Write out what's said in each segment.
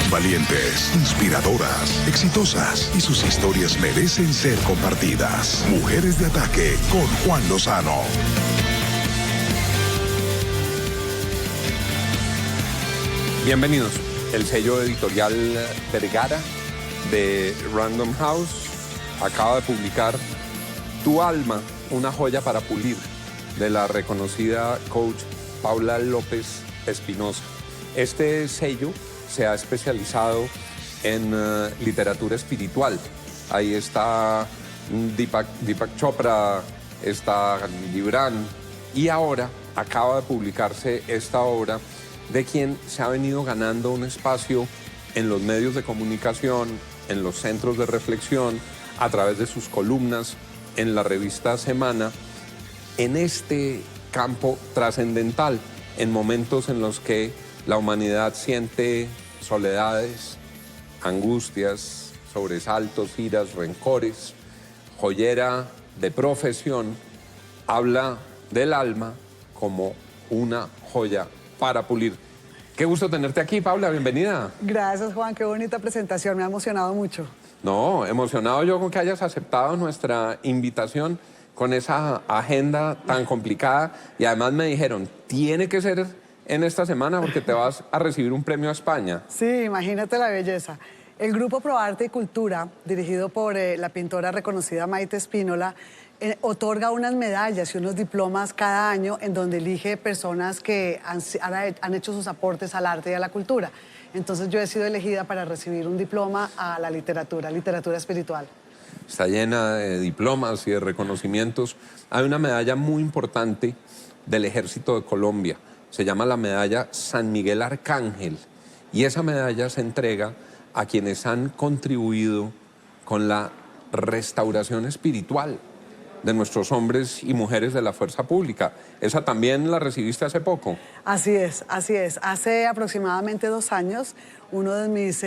valientes, inspiradoras, exitosas y sus historias merecen ser compartidas. Mujeres de Ataque con Juan Lozano. Bienvenidos. El sello editorial Vergara de Random House acaba de publicar Tu alma, una joya para pulir, de la reconocida coach Paula López Espinosa. Este sello se ha especializado en literatura espiritual. Ahí está Deepak Chopra, está Gibran, y ahora acaba de publicarse esta obra de quien se ha venido ganando un espacio en los medios de comunicación, en los centros de reflexión, a través de sus columnas en la revista Semana, en este campo trascendental, en momentos en los que la humanidad siente soledades, angustias, sobresaltos, iras, rencores. Joyera de profesión, habla del alma como una joya para pulir. Qué gusto tenerte aquí, Paula, bienvenida. Gracias, Juan, qué bonita presentación, me ha emocionado mucho. No, emocionado yo con que hayas aceptado nuestra invitación con esa agenda tan complicada, y además me dijeron, tiene que ser en esta semana porque te vas a recibir un premio a España. Sí, imagínate la belleza. El Grupo Pro Arte y Cultura, dirigido por la pintora reconocida Maite Espínola, otorga unas medallas y unos diplomas cada año en donde elige personas que han hecho sus aportes al arte y a la cultura. Entonces yo he sido elegida para recibir un diploma a la literatura espiritual. Está llena de diplomas y de reconocimientos. Hay una medalla muy importante del Ejército de Colombia. Se llama la medalla San Miguel Arcángel. Y esa medalla se entrega a quienes han contribuido con la restauración espiritual de nuestros hombres y mujeres de la fuerza pública. ¿Esa también la recibiste hace poco? Así es, así es. Hace aproximadamente 2 años, uno de mis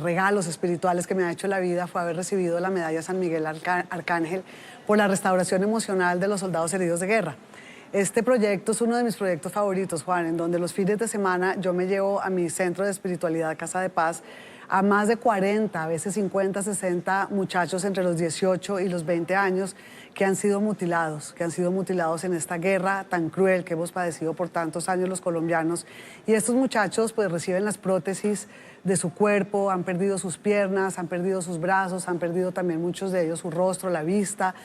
regalos espirituales que me ha hecho la vida fue haber recibido la medalla San Miguel Arcángel por la restauración emocional de los soldados heridos de guerra. Este proyecto es uno de mis proyectos favoritos, Juan, en donde los fines de semana yo me llevo a mi centro de espiritualidad, Casa de Paz, a más de 40, a veces 50, 60 muchachos entre los 18 y los 20 años que han sido mutilados en esta guerra tan cruel que hemos padecido por tantos años los colombianos. Y estos muchachos pues reciben las prótesis de su cuerpo, han perdido sus piernas, han perdido sus brazos, han perdido también muchos de ellos su rostro, la vista.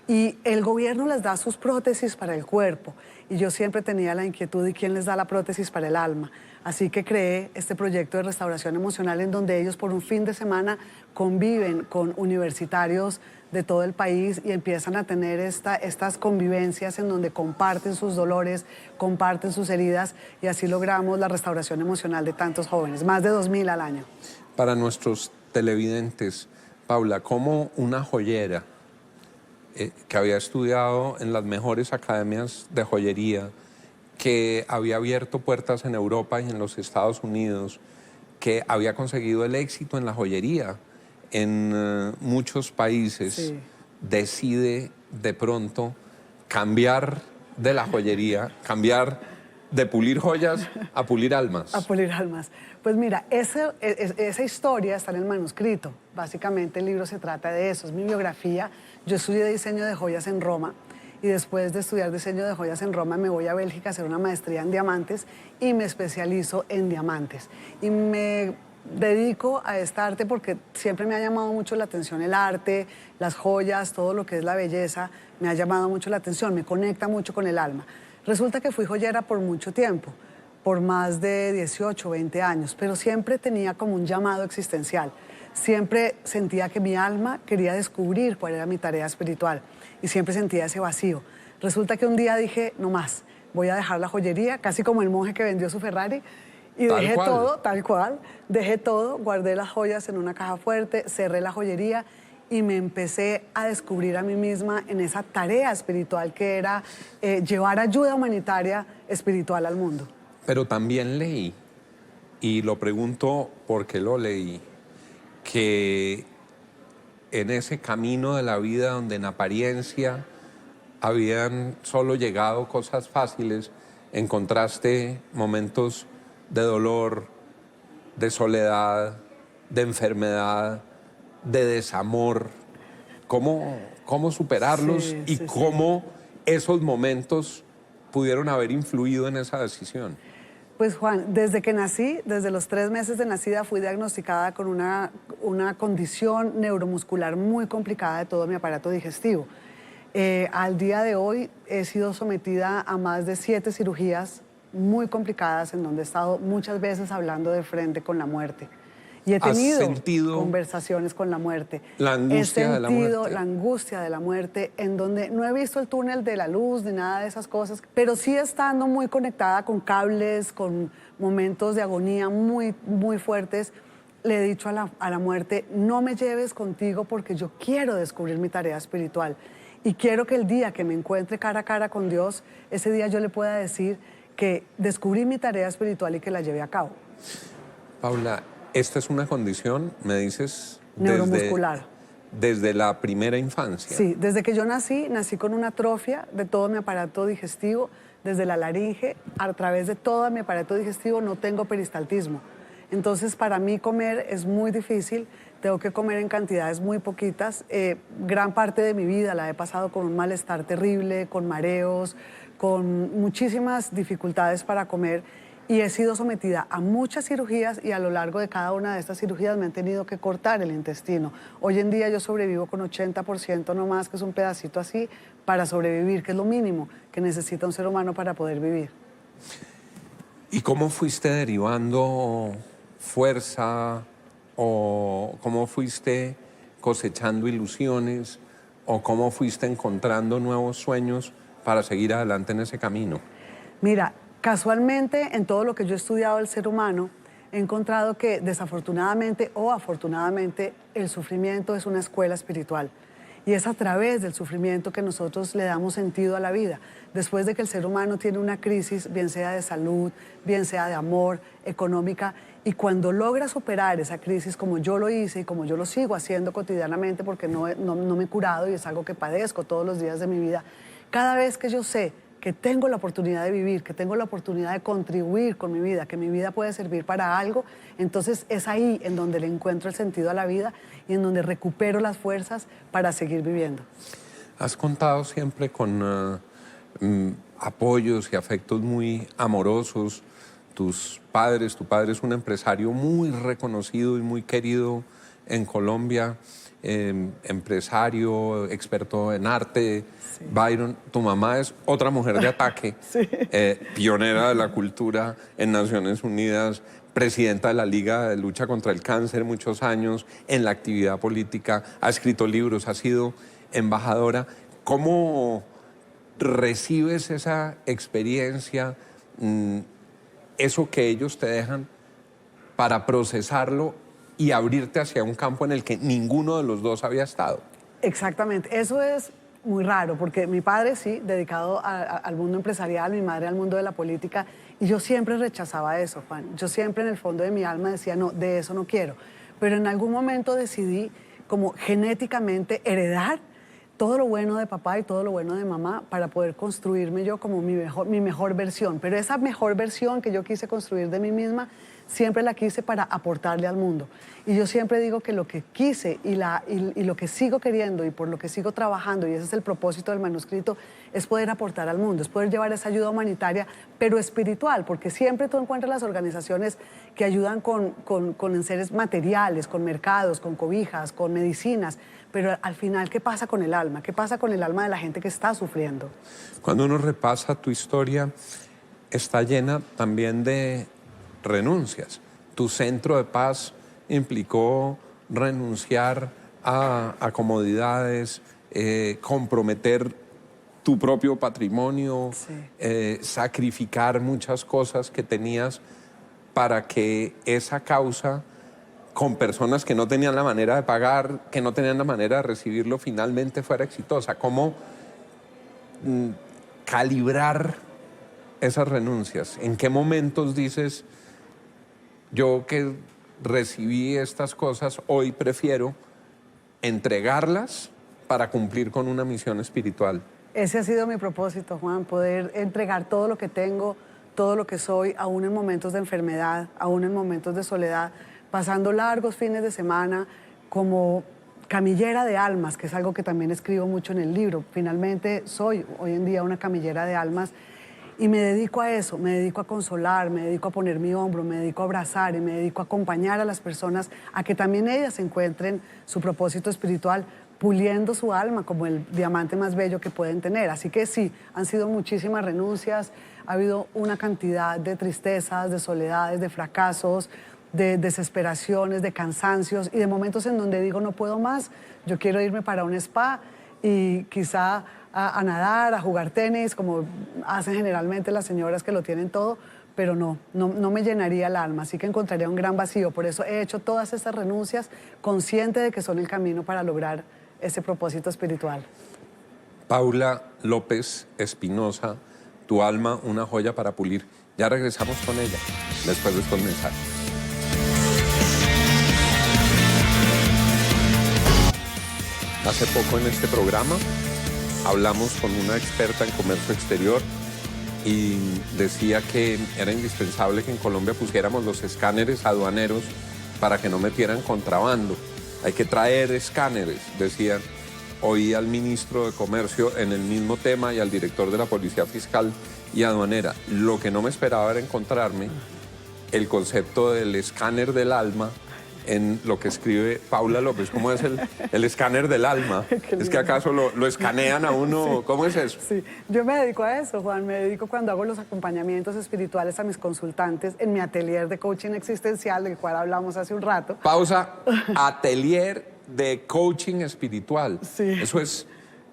Y el gobierno les da sus prótesis para el cuerpo. Y yo siempre tenía la inquietud de quién les da la prótesis para el alma. Así que creé este proyecto de restauración emocional en donde ellos por un fin de semana conviven con universitarios de todo el país y empiezan a tener estas convivencias en donde comparten sus dolores, comparten sus heridas, y así logramos la restauración emocional de tantos jóvenes, más de 2.000 al año. Para nuestros televidentes, Paula, ¿cómo una joyera que había estudiado en las mejores academias de joyería, que había abierto puertas en Europa y en los Estados Unidos, que había conseguido el éxito en la joyería en muchos países, sí, decide de pronto cambiar de la joyería, cambiar de pulir joyas a pulir almas? A pulir almas. Pues mira, esa historia está en el manuscrito. Básicamente el libro se trata de eso, es mi biografía. Yo estudié diseño de joyas en Roma y después de estudiar diseño de joyas en Roma me voy a Bélgica a hacer una maestría en diamantes y me especializo en diamantes. Y me dedico a esta arte porque siempre me ha llamado mucho la atención el arte, las joyas, todo lo que es la belleza, me ha llamado mucho la atención, me conecta mucho con el alma. Resulta que fui joyera por mucho tiempo, por más de 18, 20 años, pero siempre tenía como un llamado existencial. Siempre sentía que mi alma quería descubrir cuál era mi tarea espiritual y siempre sentía ese vacío. Resulta que un día dije, no más, voy a dejar la joyería, casi como el monje que vendió su Ferrari, y dejé todo, tal cual, dejé todo, guardé las joyas en una caja fuerte, cerré la joyería y me empecé a descubrir a mí misma en esa tarea espiritual que era llevar ayuda humanitaria espiritual al mundo. Pero también leí, y lo pregunto porque lo leí, que en ese camino de la vida donde en apariencia habían solo llegado cosas fáciles, encontraste momentos de dolor, de soledad, de enfermedad, de desamor. ¿Cómo superarlos Sí, y sí, cómo esos momentos pudieron haber influido en esa decisión? Pues Juan, desde que nací, desde los 3 meses de nacida, fui diagnosticada con una condición neuromuscular muy complicada de todo mi aparato digestivo. Al día de hoy he sido sometida a más de 7 cirugías muy complicadas en donde he estado muchas veces hablando de frente con la muerte. Y he ¿Has tenido sentido conversaciones con la muerte. la angustia de la He sentido muerte? la angustia de la muerte, en donde no he visto el túnel de la luz ni nada de esas cosas, pero sí estando muy conectada con cables, con momentos de agonía muy, muy fuertes, le he dicho a la muerte, no me lleves contigo porque yo quiero descubrir mi tarea espiritual. Y quiero que el día que me encuentre cara a cara con Dios, ese día yo le pueda decir que descubrí mi tarea espiritual y que la llevé a cabo. Paula, esta es una condición, me dices, Neuromuscular. desde la primera infancia. Sí, desde que yo nací con una atrofia de todo mi aparato digestivo, desde la laringe, a través de todo mi aparato digestivo no tengo peristaltismo. Entonces, para mí comer es muy difícil, tengo que comer en cantidades muy poquitas. Gran parte de mi vida la he pasado con un malestar terrible, con mareos, con muchísimas dificultades para comer. Y he sido sometida a muchas cirugías y a lo largo de cada una de estas cirugías me han tenido que cortar el intestino. Hoy en día yo sobrevivo con 80% no más, que es un pedacito así, para sobrevivir, que es lo mínimo que necesita un ser humano para poder vivir. ¿Y cómo fuiste derivando fuerza o cómo fuiste cosechando ilusiones o cómo fuiste encontrando nuevos sueños para seguir adelante en ese camino? Mira, casualmente en todo lo que yo he estudiado del ser humano, he encontrado que desafortunadamente o afortunadamente el sufrimiento es una escuela espiritual. Y es a través del sufrimiento que nosotros le damos sentido a la vida. Después de que el ser humano tiene una crisis, bien sea de salud, bien sea de amor, económica, y cuando logra superar esa crisis, como yo lo hice y como yo lo sigo haciendo cotidianamente, porque no me he curado y es algo que padezco todos los días de mi vida, cada vez que yo sé que tengo la oportunidad de vivir, que tengo la oportunidad de contribuir con mi vida, que mi vida puede servir para algo, entonces es ahí en donde le encuentro el sentido a la vida y en donde recupero las fuerzas para seguir viviendo. Has contado siempre con apoyos y afectos muy amorosos. Tu padre es un empresario muy reconocido y muy querido en Colombia, empresario, experto en arte. Sí. Byron, tu mamá es otra mujer de ataque, sí. Pionera de la cultura en Naciones Unidas, presidenta de la Liga de Lucha contra el Cáncer muchos años, en la actividad política, ha escrito libros, ha sido embajadora. ¿Cómo recibes esa experiencia, eso que ellos te dejan para procesarlo y abrirte hacia un campo en el que ninguno de los dos había estado? Exactamente, eso es muy raro, porque mi padre sí, dedicado al mundo empresarial, mi madre al mundo de la política, y yo siempre rechazaba eso, Juan. Yo siempre en el fondo de mi alma decía, no, de eso no quiero. Pero en algún momento decidí como genéticamente heredar todo lo bueno de papá y todo lo bueno de mamá para poder construirme yo como mi mejor versión. Pero esa mejor versión que yo quise construir de mí misma, siempre la quise para aportarle al mundo. Y yo siempre digo que lo que quise y lo que sigo queriendo y por lo que sigo trabajando, y ese es el propósito del manuscrito, es poder aportar al mundo, es poder llevar esa ayuda humanitaria, pero espiritual, porque siempre tú encuentras las organizaciones que ayudan con enseres materiales, con mercados, con cobijas, con medicinas, pero al final, ¿qué pasa con el alma? ¿Qué pasa con el alma de la gente que está sufriendo? Cuando uno repasa tu historia, está llena también de renuncias. Tu centro de paz implicó renunciar a comodidades, comprometer tu propio patrimonio, sí. Sacrificar muchas cosas que tenías para que esa causa, con personas que no tenían la manera de pagar, que no tenían la manera de recibirlo, finalmente fuera exitosa. ¿Cómo calibrar esas renuncias? ¿En qué momentos dices, yo que recibí estas cosas, hoy prefiero entregarlas para cumplir con una misión espiritual? Ese ha sido mi propósito, Juan, poder entregar todo lo que tengo, todo lo que soy, aún en momentos de enfermedad, aún en momentos de soledad, pasando largos fines de semana como camillera de almas, que es algo que también escribo mucho en el libro. Finalmente soy hoy en día una camillera de almas y me dedico a eso, me dedico a consolar, me dedico a poner mi hombro, me dedico a abrazar y me dedico a acompañar a las personas a que también ellas encuentren su propósito espiritual, puliendo su alma como el diamante más bello que pueden tener. Así que sí, han sido muchísimas renuncias, ha habido una cantidad de tristezas, de soledades, de fracasos, de desesperaciones, de cansancios y de momentos en donde digo no puedo más, yo quiero irme para un spa y quizá a nadar, a jugar tenis, como hacen generalmente las señoras que lo tienen todo, pero no me llenaría el alma, así que encontraría un gran vacío. Por eso he hecho todas estas renuncias, consciente de que son el camino para lograr ese propósito espiritual. Paula López Espinosa, tu alma, una joya para pulir. Ya regresamos con ella, después de estos mensajes. Hace poco en este programa hablamos con una experta en comercio exterior y decía que era indispensable que en Colombia pusiéramos los escáneres aduaneros para que no metieran contrabando. Hay que traer escáneres, decían. Oí al ministro de Comercio en el mismo tema y al director de la Policía Fiscal y Aduanera. Lo que no me esperaba era encontrarme el concepto del escáner del alma en lo que escribe Paula López. ¿Cómo es el escáner del alma? ¿Es que acaso lo escanean a uno? Sí. ¿Cómo es eso? Sí, yo me dedico a eso, Juan. Me dedico cuando hago los acompañamientos espirituales a mis consultantes en mi atelier de coaching existencial, del cual hablamos hace un rato. Pausa. Atelier de coaching espiritual. Sí. Eso es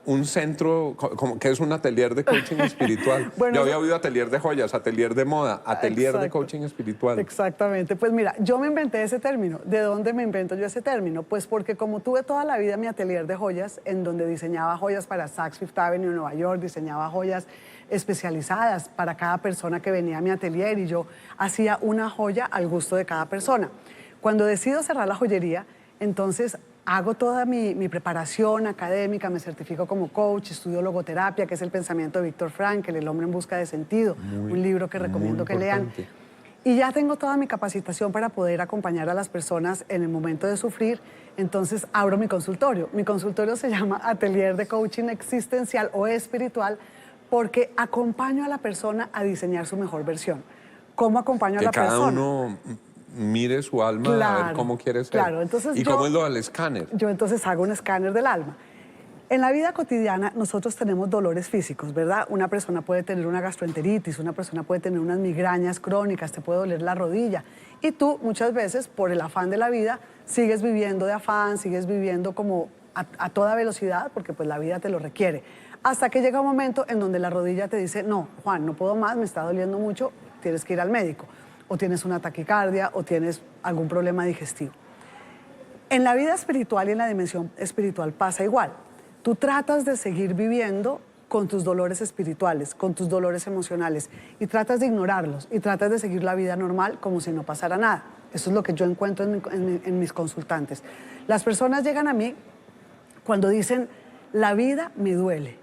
un centro, que es un atelier de coaching espiritual. Bueno, yo había oído atelier de joyas, atelier de moda, atelier de coaching espiritual. Exactamente. Pues mira, yo me inventé ese término. ¿De dónde me invento yo ese término? Pues porque como tuve toda la vida mi atelier de joyas, en donde diseñaba joyas para Saks Fifth Avenue en Nueva York, diseñaba joyas especializadas para cada persona que venía a mi atelier y yo hacía una joya al gusto de cada persona. Cuando decido cerrar la joyería, entonces hago toda mi preparación académica, me certifico como coach, estudio logoterapia, que es el pensamiento de Víctor Frankl, El hombre en busca de sentido, un libro que recomiendo que lean. Y ya tengo toda mi capacitación para poder acompañar a las personas en el momento de sufrir, entonces abro mi consultorio. Mi consultorio se llama Atelier de Coaching Existencial o Espiritual porque acompaño a la persona a diseñar su mejor versión. ¿Cómo acompaño a la persona? Que cada uno mire su alma, claro, a ver cómo quiere ser. Claro, entonces ¿Y cómo es lo del escáner? Yo entonces hago un escáner del alma. En la vida cotidiana nosotros tenemos dolores físicos, ¿verdad? Una persona puede tener una gastroenteritis, una persona puede tener unas migrañas crónicas, te puede doler la rodilla. Y tú muchas veces, por el afán de la vida, sigues viviendo de afán, sigues viviendo como a toda velocidad, porque pues la vida te lo requiere. Hasta que llega un momento en donde la rodilla te dice, no, Juan, no puedo más, me está doliendo mucho, tienes que ir al médico. O tienes una taquicardia, o tienes algún problema digestivo. En la vida espiritual y en la dimensión espiritual pasa igual. Tú tratas de seguir viviendo con tus dolores espirituales, con tus dolores emocionales, y tratas de ignorarlos, y tratas de seguir la vida normal como si no pasara nada. Eso es lo que yo encuentro en mis consultantes. Las personas llegan a mí cuando dicen, la vida me duele,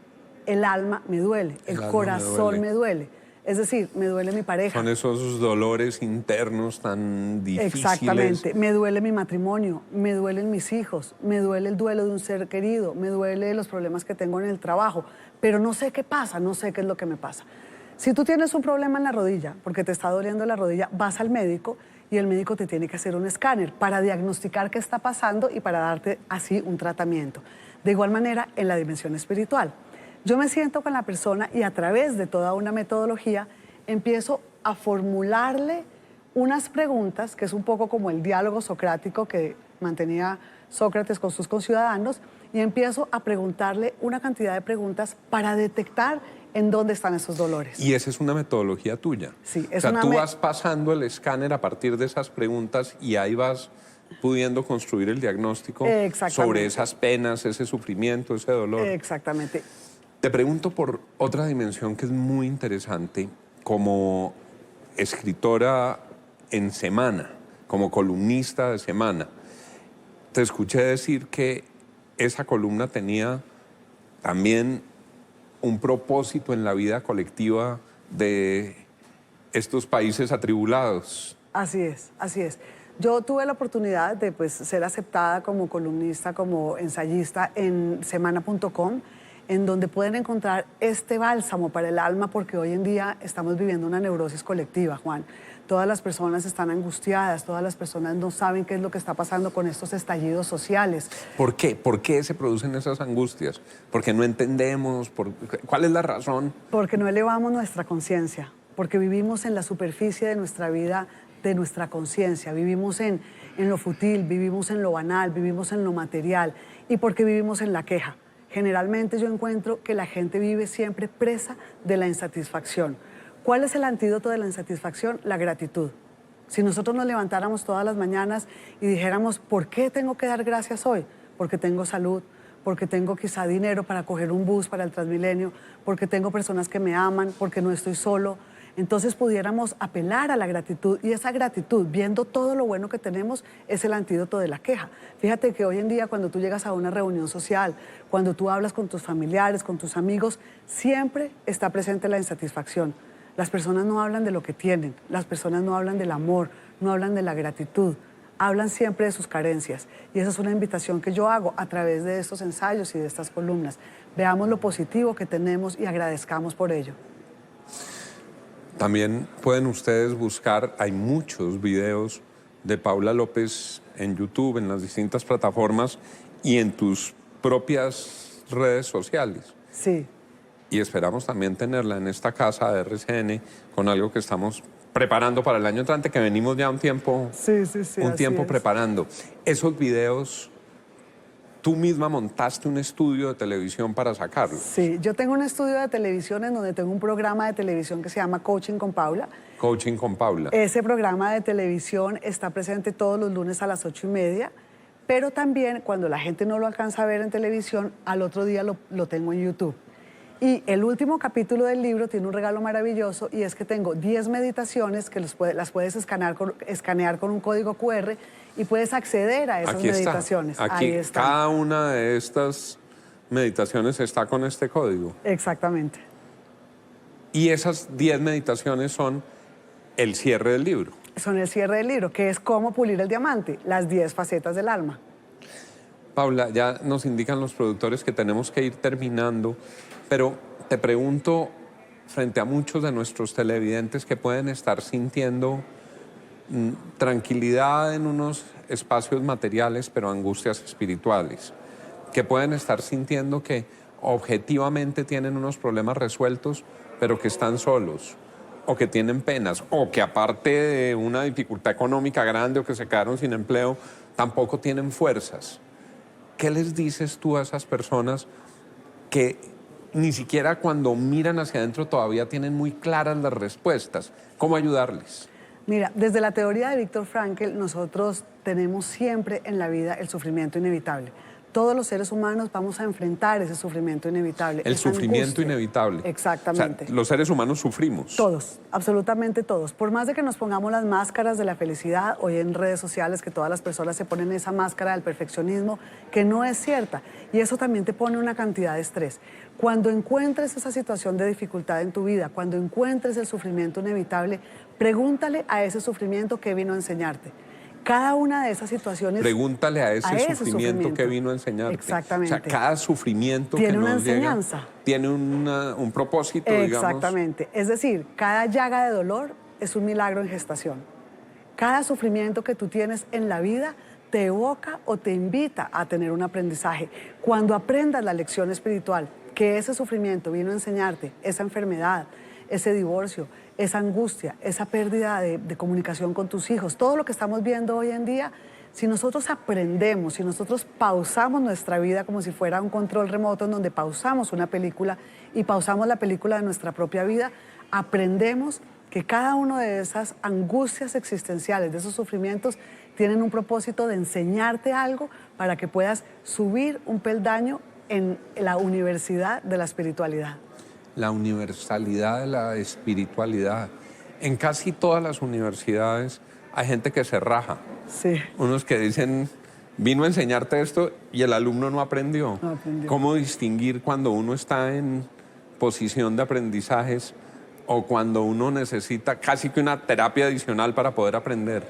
el alma me duele, el corazón me duele. Es decir, me duele mi pareja. Son esos dolores internos tan difíciles. Exactamente. Me duele mi matrimonio, me duelen mis hijos, me duele el duelo de un ser querido, me duele los problemas que tengo en el trabajo, pero no sé qué pasa, no sé qué es lo que me pasa. Si tú tienes un problema en la rodilla, porque te está doliendo la rodilla, vas al médico y el médico te tiene que hacer un escáner para diagnosticar qué está pasando y para darte así un tratamiento. De igual manera, en la dimensión espiritual. Yo me siento con la persona y a través de toda una metodología empiezo a formularle unas preguntas, que es un poco como el diálogo socrático que mantenía Sócrates con sus conciudadanos, y empiezo a preguntarle una cantidad de preguntas para detectar en dónde están esos dolores. Y esa es una metodología tuya. Sí, es o sea, tú vas pasando el escáner a partir de esas preguntas y ahí vas pudiendo construir el diagnóstico sobre esas penas, ese sufrimiento, ese dolor. Exactamente. Te pregunto por otra dimensión que es muy interesante, como escritora en Semana, como columnista de Semana. Te escuché decir que esa columna tenía también un propósito en la vida colectiva de estos países atribulados. Así es, así es. Yo tuve la oportunidad de pues, ser aceptada como columnista, como ensayista en semana.com, en donde pueden encontrar este bálsamo para el alma, porque hoy en día estamos viviendo una neurosis colectiva, Juan. Todas las personas están angustiadas, todas las personas no saben qué es lo que está pasando con estos estallidos sociales. ¿Por qué? ¿Por qué se producen esas angustias? Porque no entendemos. ¿Cuál es la razón? Porque no elevamos nuestra conciencia, porque vivimos en la superficie de nuestra vida, de nuestra conciencia, vivimos en lo fútil, vivimos en lo banal, vivimos en lo material y porque vivimos en la queja. Generalmente yo encuentro que la gente vive siempre presa de la insatisfacción. ¿Cuál es el antídoto de la insatisfacción? La gratitud. Si nosotros nos levantáramos todas las mañanas y dijéramos, ¿por qué tengo que dar gracias hoy? Porque tengo salud, porque tengo quizá dinero para coger un bus para el Transmilenio, porque tengo personas que me aman, porque no estoy solo. Entonces pudiéramos apelar a la gratitud y esa gratitud, viendo todo lo bueno que tenemos, es el antídoto de la queja. Fíjate que hoy en día cuando tú llegas a una reunión social, cuando tú hablas con tus familiares, con tus amigos, siempre está presente la insatisfacción. Las personas no hablan de lo que tienen, las personas no hablan del amor, no hablan de la gratitud, hablan siempre de sus carencias. Y esa es una invitación que yo hago a través de estos ensayos y de estas columnas. Veamos lo positivo que tenemos y agradezcamos por ello. También pueden ustedes buscar, hay muchos videos de Paula López en YouTube, en las distintas plataformas y en tus propias redes sociales. Sí. Y esperamos también tenerla en esta casa de RCN con algo que estamos preparando para el año entrante, que venimos ya un tiempo, preparando. Esos videos, tú misma montaste un estudio de televisión para sacarlos. Sí, yo tengo un estudio de televisión en donde tengo un programa de televisión que se llama Coaching con Paula. Coaching con Paula. Ese programa de televisión está presente todos los lunes a las 8:30, pero también cuando la gente no lo alcanza a ver en televisión, al otro día lo tengo en YouTube. Y el último capítulo del libro tiene un regalo maravilloso y es que tengo 10 meditaciones que las puedes escanear con un código QR y puedes acceder a esas meditaciones. Aquí está. Cada una de estas meditaciones está con este código. Exactamente. Y esas 10 meditaciones son el cierre del libro. Son el cierre del libro, que es cómo pulir el diamante, las 10 facetas del alma. Paula, ya nos indican los productores que tenemos que ir terminando, pero te pregunto, frente a muchos de nuestros televidentes que pueden estar sintiendo tranquilidad en unos espacios materiales, pero angustias espirituales, que pueden estar sintiendo que objetivamente tienen unos problemas resueltos, pero que están solos, o que tienen penas, o que aparte de una dificultad económica grande o que se quedaron sin empleo, tampoco tienen fuerzas. ¿Qué les dices tú a esas personas que ni siquiera cuando miran hacia adentro todavía tienen muy claras las respuestas? ¿Cómo ayudarles? Mira, desde la teoría de Viktor Frankl, nosotros tenemos siempre en la vida el sufrimiento inevitable. Todos los seres humanos vamos a enfrentar ese sufrimiento inevitable. El sufrimiento inevitable. Exactamente. O sea, los seres humanos sufrimos. Todos, absolutamente todos. Por más de que nos pongamos las máscaras de la felicidad, hoy en redes sociales que todas las personas se ponen esa máscara del perfeccionismo, que no es cierta. Y eso también te pone una cantidad de estrés. Cuando encuentres esa situación de dificultad en tu vida, cuando encuentres el sufrimiento inevitable, pregúntale a ese sufrimiento qué vino a enseñarte. Cada una de esas situaciones... Pregúntale a ese sufrimiento que vino a enseñarte. Exactamente. O sea, cada sufrimiento tiene que una nos enseñanza. Llega, tiene un propósito, digamos. Exactamente. Es decir, cada llaga de dolor es un milagro en gestación. Cada sufrimiento que tú tienes en la vida te evoca o te invita a tener un aprendizaje. Cuando aprendas la lección espiritual, que ese sufrimiento vino a enseñarte, esa enfermedad, ese divorcio, esa angustia, esa pérdida de comunicación con tus hijos, todo lo que estamos viendo hoy en día, si nosotros aprendemos, si nosotros pausamos nuestra vida como si fuera un control remoto en donde pausamos una película y pausamos la película de nuestra propia vida, aprendemos que cada una de esas angustias existenciales, de esos sufrimientos, tienen un propósito de enseñarte algo para que puedas subir un peldaño en la universidad de la espiritualidad. La universalidad de la espiritualidad. En casi todas las universidades hay gente que se raja. Sí. Unos que dicen, vino a enseñarte esto y el alumno no aprendió. No aprendió. ¿Cómo distinguir cuando uno está en posición de aprendizajes o cuando uno necesita casi que una terapia adicional para poder aprender?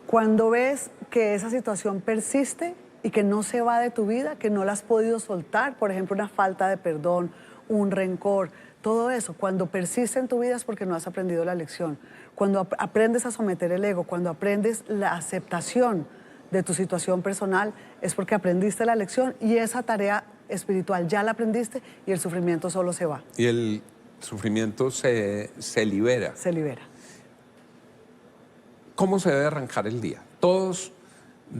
Cuando ves que esa situación persiste y que no se va de tu vida, que no la has podido soltar, por ejemplo, una falta de perdón, un rencor, todo eso, cuando persiste en tu vida es porque no has aprendido la lección. Cuando aprendes a someter el ego, cuando aprendes la aceptación de tu situación personal, es porque aprendiste la lección y esa tarea espiritual ya la aprendiste y el sufrimiento solo se va. Y el sufrimiento se libera. Se libera. ¿Cómo se debe arrancar el día? Todos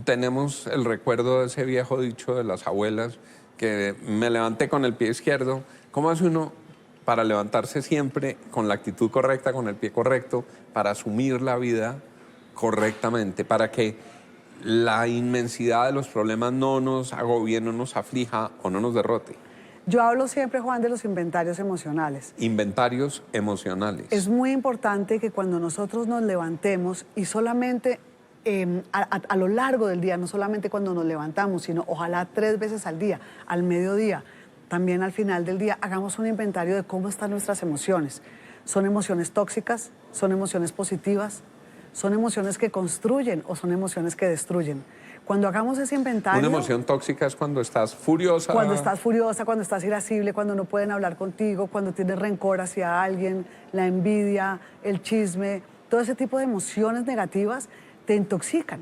tenemos el recuerdo de ese viejo dicho de las abuelas, que me levanté con el pie izquierdo. ¿Cómo hace uno para levantarse siempre con la actitud correcta, con el pie correcto, para asumir la vida correctamente, para que la inmensidad de los problemas no nos agobie, no nos aflija o no nos derrote? Yo hablo siempre, Juan, de los inventarios emocionales. Inventarios emocionales. Es muy importante que cuando nosotros nos levantemos y solamente a lo largo del día, no solamente cuando nos levantamos, sino ojalá 3 veces al día, al mediodía, también al final del día, hagamos un inventario de cómo están nuestras emociones. ¿Son emociones tóxicas? ¿Son emociones positivas? ¿Son emociones que construyen o son emociones que destruyen? Cuando hagamos ese inventario... Una emoción tóxica es cuando estás furiosa. Cuando estás furiosa, cuando estás irascible, cuando no pueden hablar contigo, cuando tienes rencor hacia alguien, la envidia, el chisme, todo ese tipo de emociones negativas te intoxican.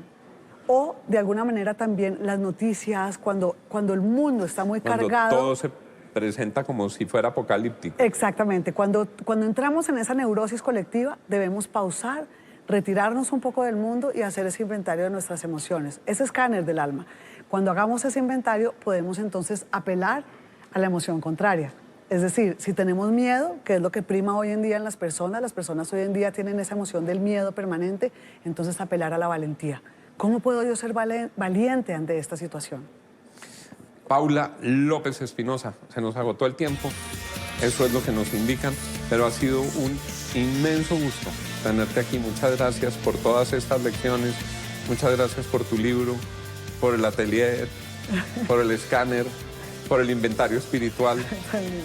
O, de alguna manera, también las noticias, cuando el mundo está muy cargado... Todo se presenta como si fuera apocalíptico. Exactamente. Cuando entramos en esa neurosis colectiva, debemos pausar, retirarnos un poco del mundo y hacer ese inventario de nuestras emociones, ese escáner del alma. Cuando hagamos ese inventario, podemos entonces apelar a la emoción contraria. Es decir, si tenemos miedo, que es lo que prima hoy en día en las personas hoy en día tienen esa emoción del miedo permanente, entonces apelar a la valentía. ¿Cómo puedo yo ser valiente ante esta situación? Paula López Espinosa, se nos agotó el tiempo, eso es lo que nos indican, pero ha sido un inmenso gusto tenerte aquí. Muchas gracias por todas estas lecciones, muchas gracias por tu libro, por el atelier, por el escáner, por el inventario espiritual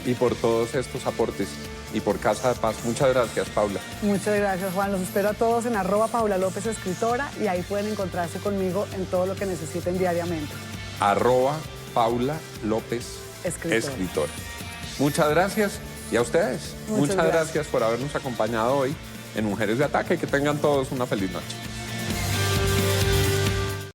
y por todos estos aportes y por Casa de Paz. Muchas gracias, Paula. Muchas gracias, Juan. Los espero a todos en @Paula López Escritora y ahí pueden encontrarse conmigo en todo lo que necesiten diariamente. @Paula López Escritora. Muchas gracias y a ustedes. Muchas gracias por habernos acompañado hoy en Mujeres de Ataque. Que tengan todos una feliz noche.